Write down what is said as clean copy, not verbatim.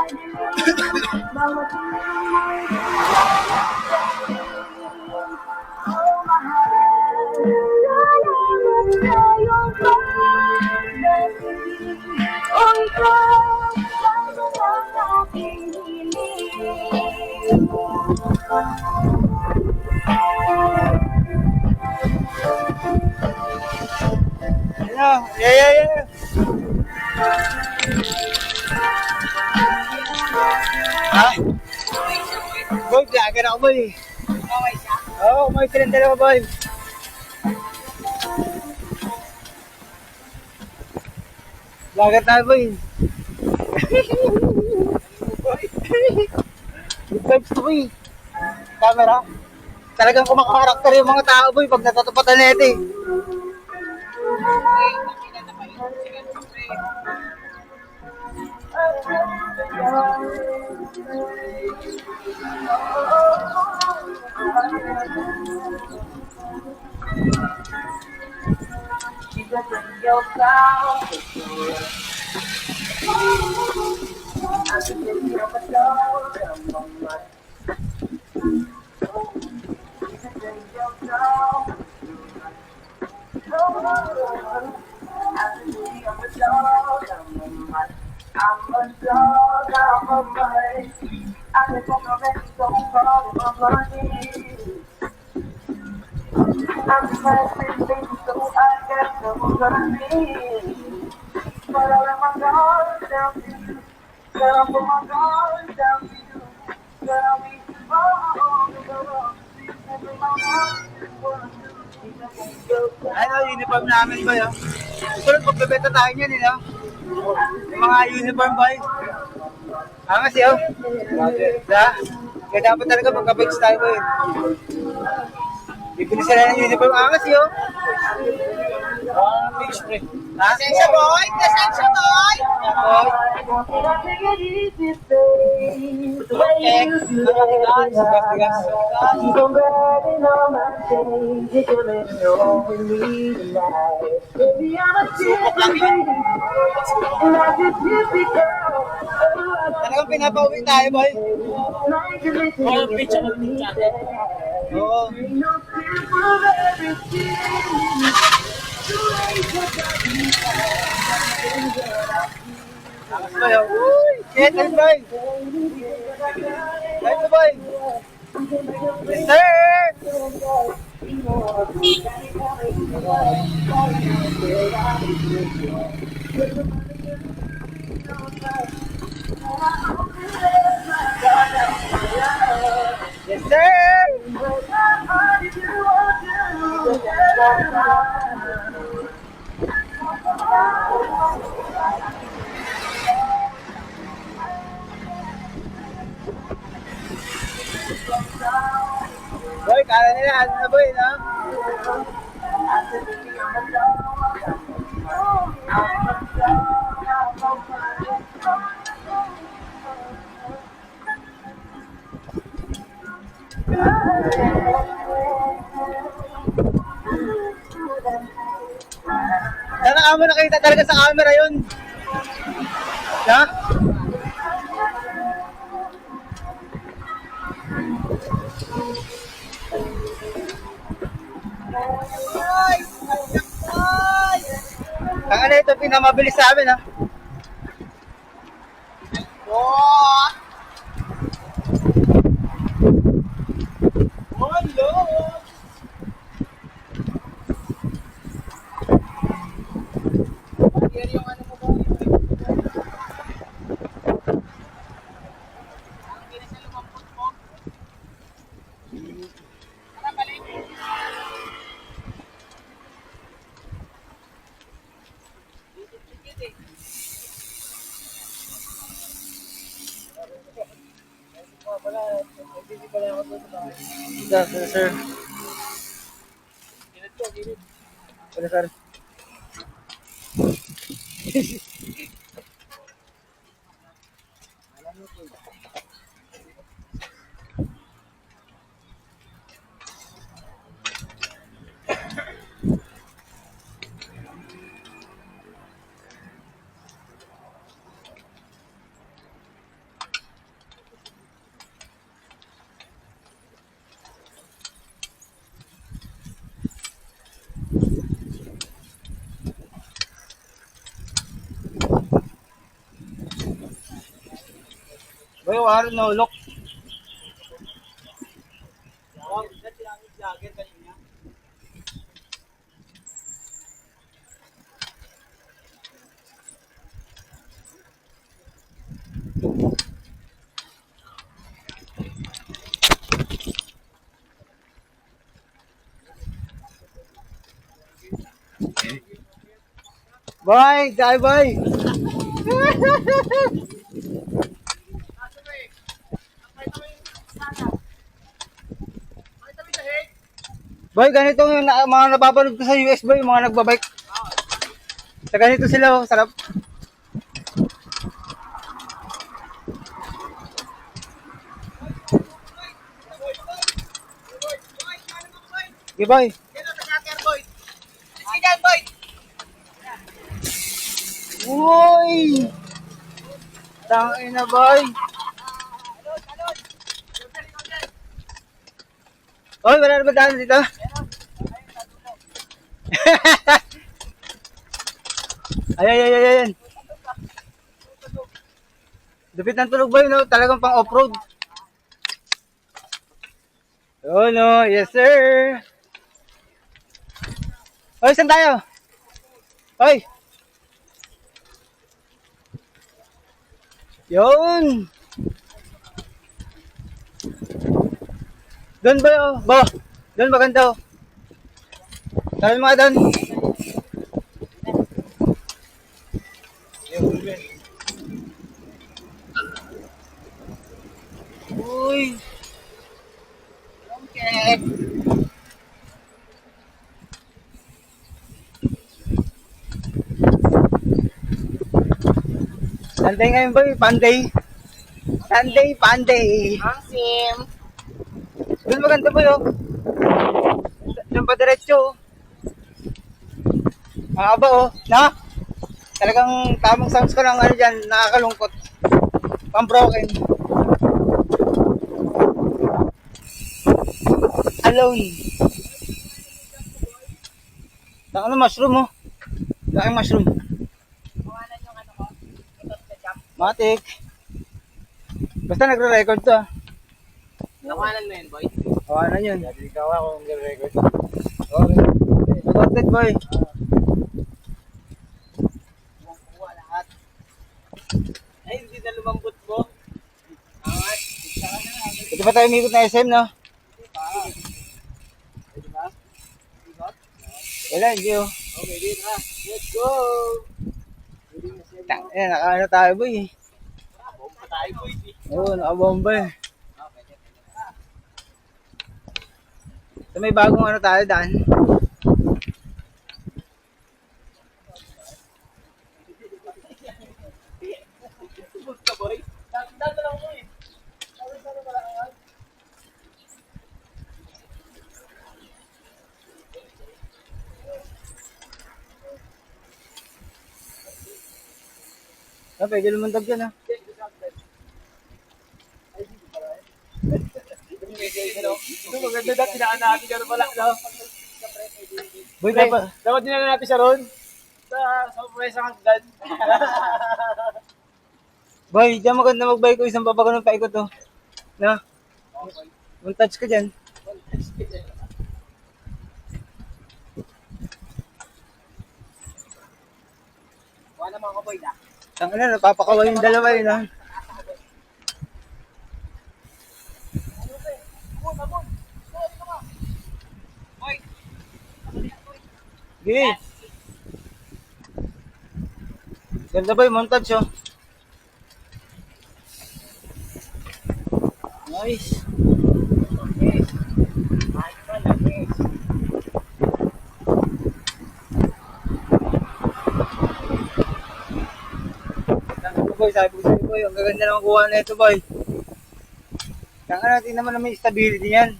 Yeah. Ha? Boy, vlogger ako boy. Okay siya? Oo, may silang dalawa boy. Vlogger tayo boy. Good vibes to boy. Camera. Talagang kumakarakter yung mga tao boy pag natatapatan na ito eh. Ano, uniform namin ba yun? Sunod, magbebenta tayo niyan, no? Yung mga uniform boy. Angas yun. Diba? Kaya dapat talaga magka-bikes tayo boy. Bibili sila ng uniform. Angas yun. Ha? Pasensya boy! Pasensya boy! Boy! Talagang pinapauwi tayo boy. Oo. Angas boy. Uy! Shit! Ano boy? Ano boy? Sir! Yes, sir! Boy, kala nila, ano na boy, no? Sana ka mo nakita talaga sa camera yun. Ha? Ang ano ito, pinamabilis sa amin ha. Oh! Hello! Yung ano mo ba? Ang kinasilumampot mo? Para balik. Sir. Wala sir. Boy, wala rin nahulok. Boy, dai boy. Boy, ganito yung mga napapanood ko sa US boy, yung mga nagbabike. Sa ganito sila, oh, sarap. Okay, boy. Uy! Tangin na, boy. Oy, wala na ba daan dito? Ayan. Dupit ng tulog boy, no? Talagang pang off-road. Oh, no. Yes, sir. Oy, saan tayo? Oy. Yun. Doon ba yun? Doon maganda oh. Tara mga doon. Uy. Okay. Sunday ngayon ba? Panday. Panday. Maxim. Doon maganda ba yun? Doon pa diretso oh. Ang aba oh. Na? Talagang tamang sounds ko lang ano dyan. Nakakalungkot. Pang-broken. Alone. Saan ano mushroom oh. Saan mushroom? Kawalan yung ano ko. Ito sa jump. Matik. Basta nagre-record to ah. Kawalan mo yun, boy. Kawanan yun. Jadi ikaw ako ang record. Okay. Recorded boy. Kuha lahat. Ay, hindi na lumambot mo. Angat. Ito pa tayo umikot na SM no? Wala, hindi oh. Okay, dito na. Let's go! Ayan, nakaano tayo boy. Bomba tayo, boy. Oo, nakabomba eh. So may bagong ano tayo daan. Basta, boy. Dito lang mo eh. Ah, pwede lumundag dyan ah. Ito maganda na, tinaan natin ka pala, no? Boy, pa. Dapat dinala natin siya ron. Sa surprise ang hagdan. Boy, dyan maganda magbike ko isang papago ng paikot to. Na? Kung touch ka dyan. Wala mga kaboy na. Tanga na, napapakaway yung dalawa yun ah. Okay. Ganda ba yung montage oh? Nice. Boy, sabi ko sa'yo boy, ang gaganda naman kuha na ito boy. Tanga natin naman na may stability yan.